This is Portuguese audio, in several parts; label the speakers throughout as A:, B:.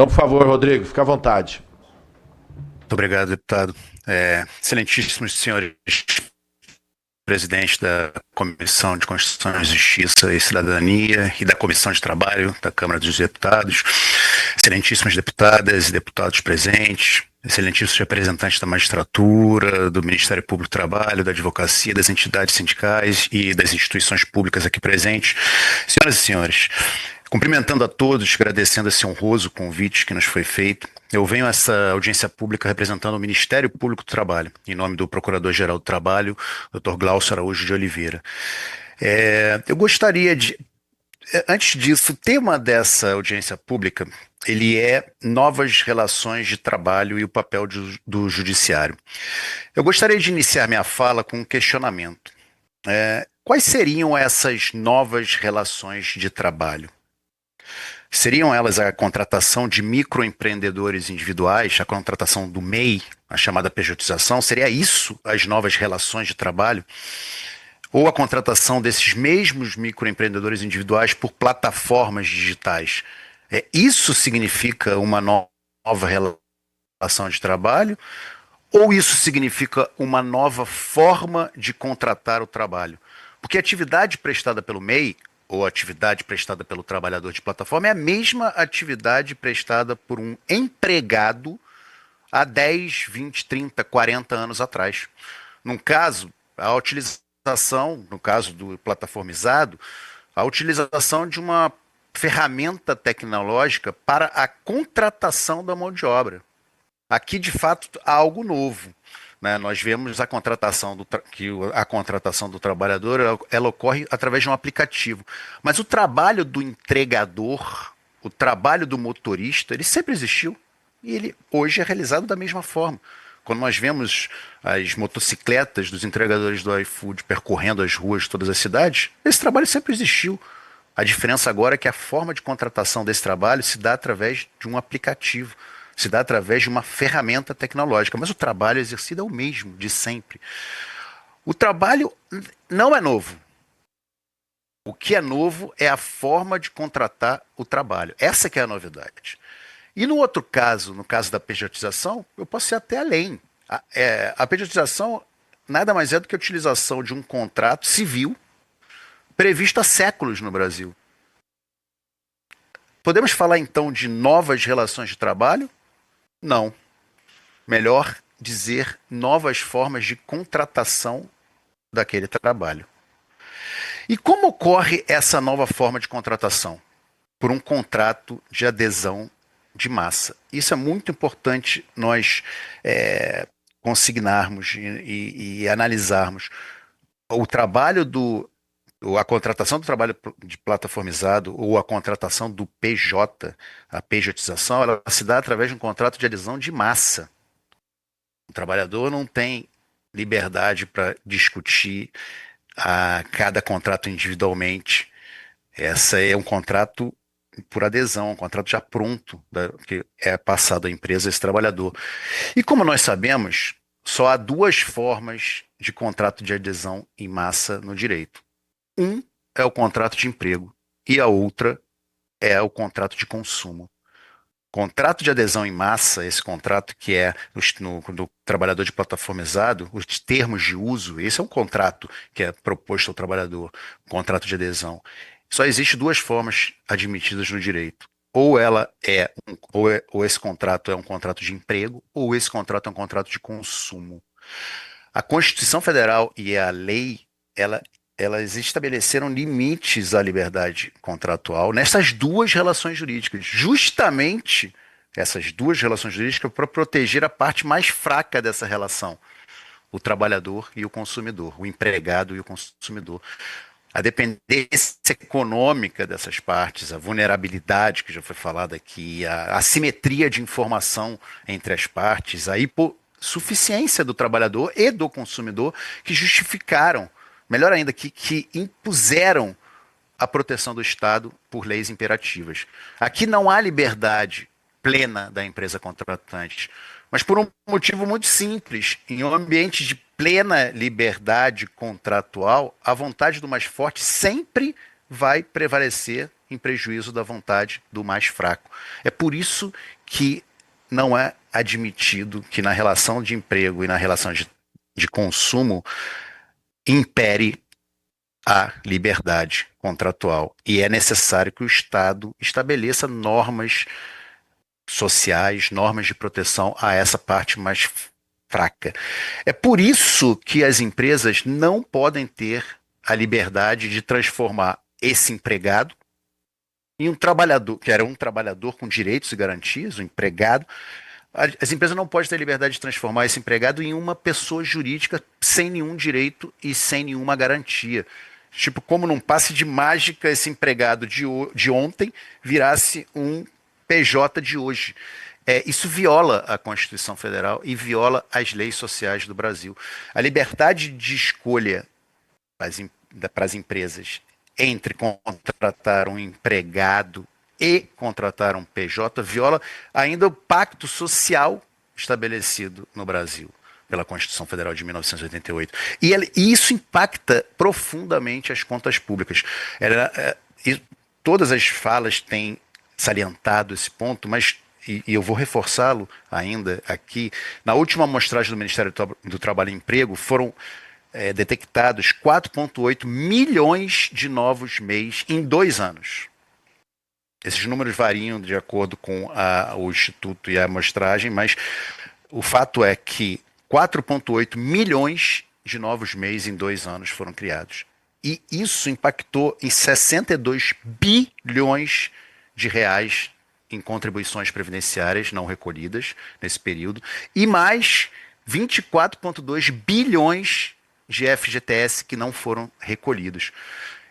A: Então, por favor, Rodrigo, fica à vontade.
B: Muito obrigado, deputado. Excelentíssimos senhores presidente da Comissão de Constituição, Justiça e Cidadania e da Comissão de Trabalho da Câmara dos Deputados, excelentíssimas deputadas e deputados presentes, excelentíssimos representantes da magistratura, do Ministério Público do Trabalho, da advocacia, das entidades sindicais e das instituições públicas aqui presentes, senhoras e senhores, cumprimentando a todos, agradecendo esse honroso convite que nos foi feito. Eu venho a essa audiência pública representando o Ministério Público do Trabalho, em nome do Procurador-Geral do Trabalho, Dr. Glaucio Araújo de Oliveira. Eu gostaria de, antes disso, o tema dessa audiência pública, ele é novas relações de trabalho e o papel do judiciário. Eu gostaria de iniciar minha fala com um questionamento. Quais seriam essas novas relações de trabalho? Seriam elas a contratação de microempreendedores individuais, a contratação do MEI, a chamada pejotização? Seria isso as novas relações de trabalho? Ou a contratação desses mesmos microempreendedores individuais por plataformas digitais? Isso significa uma nova relação de trabalho? Ou isso significa uma nova forma de contratar o trabalho? Porque a atividade prestada pelo MEI ou atividade prestada pelo trabalhador de plataforma é a mesma atividade prestada por um empregado há 10, 20, 30, 40 anos atrás. No caso, a utilização, no caso do plataformizado, a utilização de uma ferramenta tecnológica para a contratação da mão de obra. Aqui, de fato, há algo novo. Nós vemos a contratação do trabalhador, ela ocorre através de um aplicativo. Mas o trabalho do entregador, o trabalho do motorista, ele sempre existiu. E ele hoje é realizado da mesma forma. Quando nós vemos as motocicletas dos entregadores do iFood percorrendo as ruas de todas as cidades, esse trabalho sempre existiu. A diferença agora é que a forma de contratação desse trabalho se dá através de um aplicativo. Se dá através de uma ferramenta tecnológica, mas o trabalho exercido é o mesmo, de sempre. O trabalho não é novo. O que é novo é a forma de contratar o trabalho. Essa que é a novidade. E no outro caso, no caso da pejotização, eu posso ir até além. A pejotização nada mais é do que a utilização de um contrato civil previsto há séculos no Brasil. Podemos falar então de novas relações de trabalho? Não. Melhor dizer novas formas de contratação daquele trabalho. E como ocorre essa nova forma de contratação? Por um contrato de adesão de massa. Isso é muito importante nós consignarmos e analisarmos. O trabalho a contratação do trabalho de plataformizado ou a contratação do PJ, a pejotização, ela se dá através de um contrato de adesão de massa. O trabalhador não tem liberdade para discutir cada contrato individualmente. Essa é um contrato por adesão, um contrato já pronto, que é passado à empresa, esse trabalhador. E como nós sabemos, só há duas formas de contrato de adesão em massa no direito. Um é o contrato de emprego e a outra é o contrato de consumo. Contrato de adesão em massa, esse contrato que é do trabalhador de plataformizado, os termos de uso, esse é um contrato que é proposto ao trabalhador, contrato de adesão. Só existe duas formas admitidas no direito. Ou esse contrato é um contrato de emprego, ou esse contrato é um contrato de consumo. A Constituição Federal e a lei, elas estabeleceram limites à liberdade contratual nessas duas relações jurídicas, justamente essas duas relações jurídicas para proteger a parte mais fraca dessa relação, o trabalhador e o consumidor, o empregado e o consumidor. A dependência econômica dessas partes, a vulnerabilidade que já foi falada aqui, a assimetria de informação entre as partes, a hipossuficiência do trabalhador e do consumidor que justificaram, melhor ainda, que impuseram a proteção do Estado por leis imperativas. Aqui não há liberdade plena da empresa contratante, mas por um motivo muito simples. Em um ambiente de plena liberdade contratual, a vontade do mais forte sempre vai prevalecer em prejuízo da vontade do mais fraco. É por isso que não é admitido que na relação de emprego e na relação de consumo impere a liberdade contratual. E é necessário que o Estado estabeleça normas sociais, normas de proteção a essa parte mais fraca. É por isso que as empresas não podem ter a liberdade de transformar esse empregado em um trabalhador, que era um trabalhador com direitos e garantias, um empregado. As empresas não podem ter a liberdade de transformar esse empregado em uma pessoa jurídica sem nenhum direito e sem nenhuma garantia. Tipo, como num passe de mágica, esse empregado de ontem virasse um PJ de hoje. Isso viola a Constituição Federal e viola as leis sociais do Brasil. A liberdade de escolha para as empresas entre contratar um empregado e contratar um PJ viola ainda o pacto social estabelecido no Brasil pela Constituição Federal de 1988. E isso impacta profundamente as contas públicas. Todas as falas têm salientado esse ponto, mas e eu vou reforçá-lo ainda aqui. Na última amostragem do Ministério do Trabalho e Emprego, foram detectados 4,8 milhões de novos MEIs em 2 anos. Esses números variam de acordo com o Instituto e a amostragem, mas o fato é que 4,8 milhões de novos MEIs em 2 anos foram criados. E isso impactou em 62 bilhões de reais em contribuições previdenciárias não recolhidas nesse período, e mais 24,2 bilhões de FGTS que não foram recolhidos.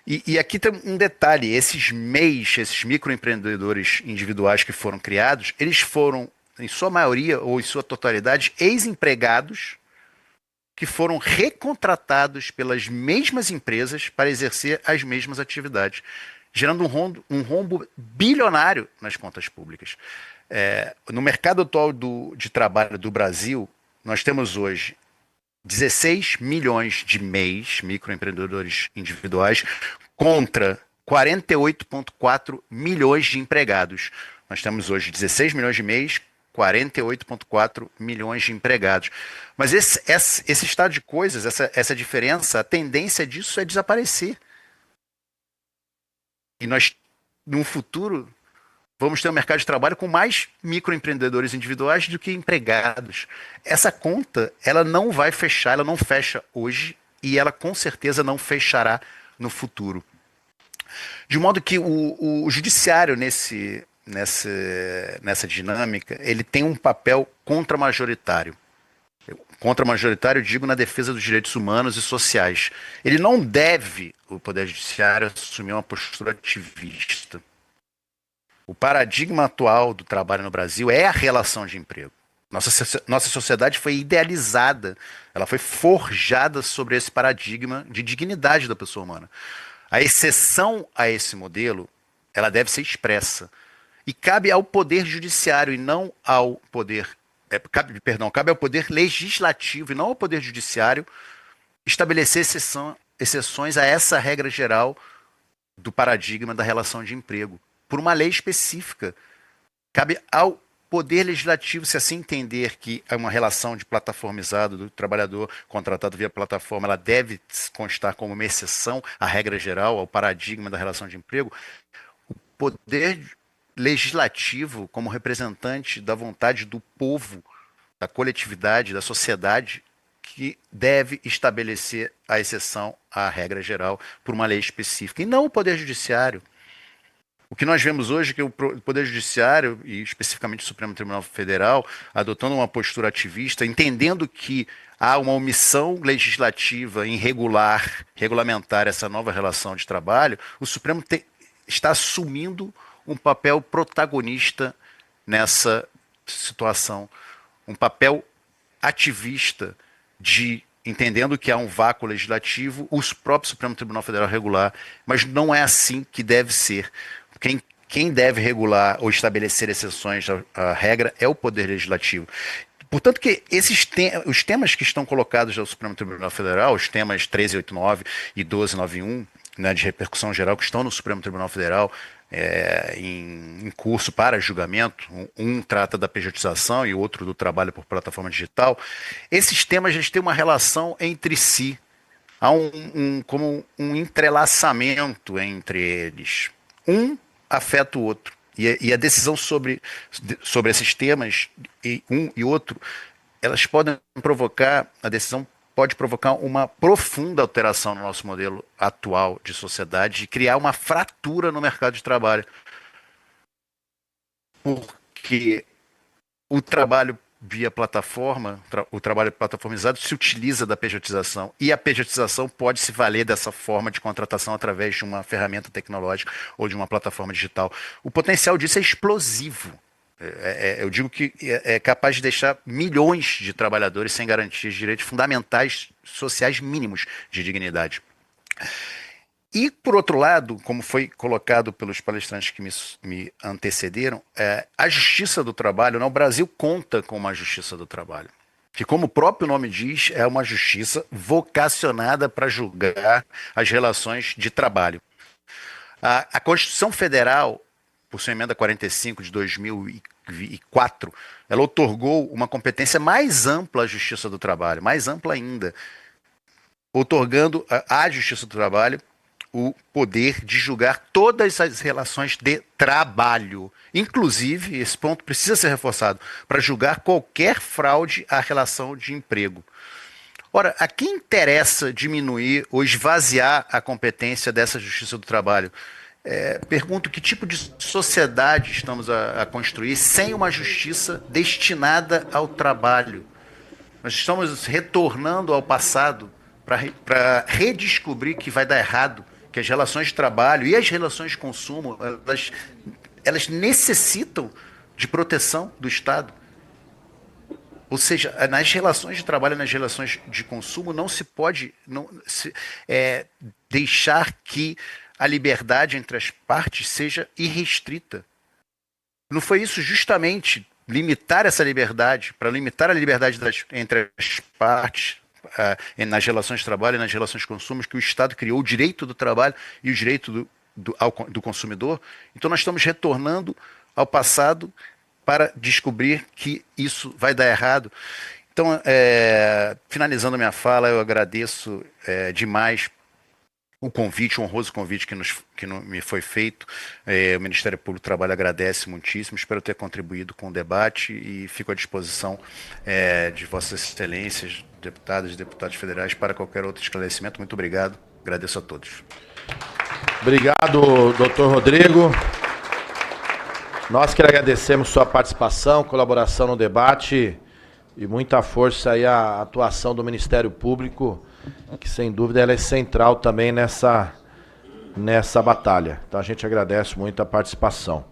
B: E aqui tem um detalhe, esses MEIs, esses microempreendedores individuais que foram criados, eles foram, em sua maioria ou em sua totalidade, ex-empregados que foram recontratados pelas mesmas empresas para exercer as mesmas atividades, gerando um rombo bilionário nas contas públicas. No mercado atual de trabalho do Brasil, nós temos hoje 16 milhões de MEIs, microempreendedores individuais, contra 48,4 milhões de empregados. Nós temos hoje 16 milhões de MEIs, 48,4 milhões de empregados. Mas esse estado de coisas, essa diferença, a tendência disso é desaparecer. E nós, no futuro, vamos ter um mercado de trabalho com mais microempreendedores individuais do que empregados. Essa conta, ela não vai fechar, ela não fecha hoje e ela com certeza não fechará no futuro. De modo que o judiciário nessa dinâmica, ele tem um papel contramajoritário. Contra-majoritário, digo, na defesa dos direitos humanos e sociais. Ele não deve, o Poder Judiciário, assumir uma postura ativista. O paradigma atual do trabalho no Brasil é a relação de emprego. Nossa sociedade foi idealizada, ela foi forjada sobre esse paradigma de dignidade da pessoa humana. A exceção a esse modelo, ela deve ser expressa. E cabe ao Poder Judiciário e não ao Poder... cabe ao Poder Legislativo e não ao Poder Judiciário estabelecer exceções a essa regra geral do paradigma da relação de emprego, por uma lei específica. Cabe ao Poder Legislativo, se assim entender que é uma relação de plataformizado do trabalhador contratado via plataforma, ela deve constar como uma exceção à regra geral, ao paradigma da relação de emprego. O Poder Legislativo, como representante da vontade do povo, da coletividade, da sociedade, que deve estabelecer a exceção à regra geral por uma lei específica, e não o Poder Judiciário. O que nós vemos hoje é que o Poder Judiciário, e especificamente o Supremo Tribunal Federal, adotando uma postura ativista, entendendo que há uma omissão legislativa em regulamentar essa nova relação de trabalho, o Supremo está assumindo um papel protagonista nessa situação, um papel ativista entendendo que há um vácuo legislativo, o próprio Supremo Tribunal Federal regular, mas não é assim que deve ser. Quem deve regular ou estabelecer exceções à regra é o Poder Legislativo. Portanto, que os temas que estão colocados no Supremo Tribunal Federal, os temas 1389 e 1291, né, de repercussão geral que estão no Supremo Tribunal Federal em curso para julgamento. Um trata da pejotização e o outro do trabalho por plataforma digital. Esses temas eles têm uma relação entre si. Há como um entrelaçamento entre eles. Um afeta o outro. E a decisão sobre esses temas, um e outro, elas podem provocar, a decisão pode provocar uma profunda alteração no nosso modelo atual de sociedade e criar uma fratura no mercado de trabalho. Porque o trabalho via plataforma, o trabalho plataformizado se utiliza da pejotização e a pejotização pode se valer dessa forma de contratação através de uma ferramenta tecnológica ou de uma plataforma digital. O potencial disso é explosivo. Eu digo que é capaz de deixar milhões de trabalhadores sem garantias de direitos fundamentais sociais mínimos de dignidade. E, por outro lado, como foi colocado pelos palestrantes que me antecederam, a justiça do trabalho, né, o Brasil conta com uma justiça do trabalho, que, como o próprio nome diz, é uma justiça vocacionada para julgar as relações de trabalho. A Constituição Federal, por sua emenda 45 de 2004, ela otorgou uma competência mais ampla à justiça do trabalho, mais ampla ainda, otorgando à justiça do trabalho o poder de julgar todas as relações de trabalho. Inclusive, esse ponto precisa ser reforçado, para julgar qualquer fraude à relação de emprego. Ora, a quem interessa diminuir ou esvaziar a competência dessa justiça do trabalho? Pergunto que tipo de sociedade estamos a construir sem uma justiça destinada ao trabalho. Nós estamos retornando ao passado para redescobrir que vai dar errado, que as relações de trabalho e as relações de consumo, elas necessitam de proteção do Estado. Ou seja, nas relações de trabalho e nas relações de consumo não se pode deixar que a liberdade entre as partes seja irrestrita. Não foi isso justamente limitar essa liberdade, para limitar a liberdade entre as partes, nas relações de trabalho e nas relações de consumo, que o Estado criou o direito do trabalho e o direito do consumidor? Então nós estamos retornando ao passado para descobrir que isso vai dar errado. Então, finalizando a minha fala, eu agradeço demais o convite, o honroso convite que me foi feito. O Ministério Público do Trabalho agradece muitíssimo, espero ter contribuído com o debate e fico à disposição de Vossas Excelências, deputadas e deputados federais, para qualquer outro esclarecimento. Muito obrigado, agradeço a todos.
A: Obrigado, doutor Rodrigo. Nós que agradecemos sua participação, colaboração no debate e muita força aí a atuação do Ministério Público, que sem dúvida ela é central também nessa batalha. Então a gente agradece muito a participação.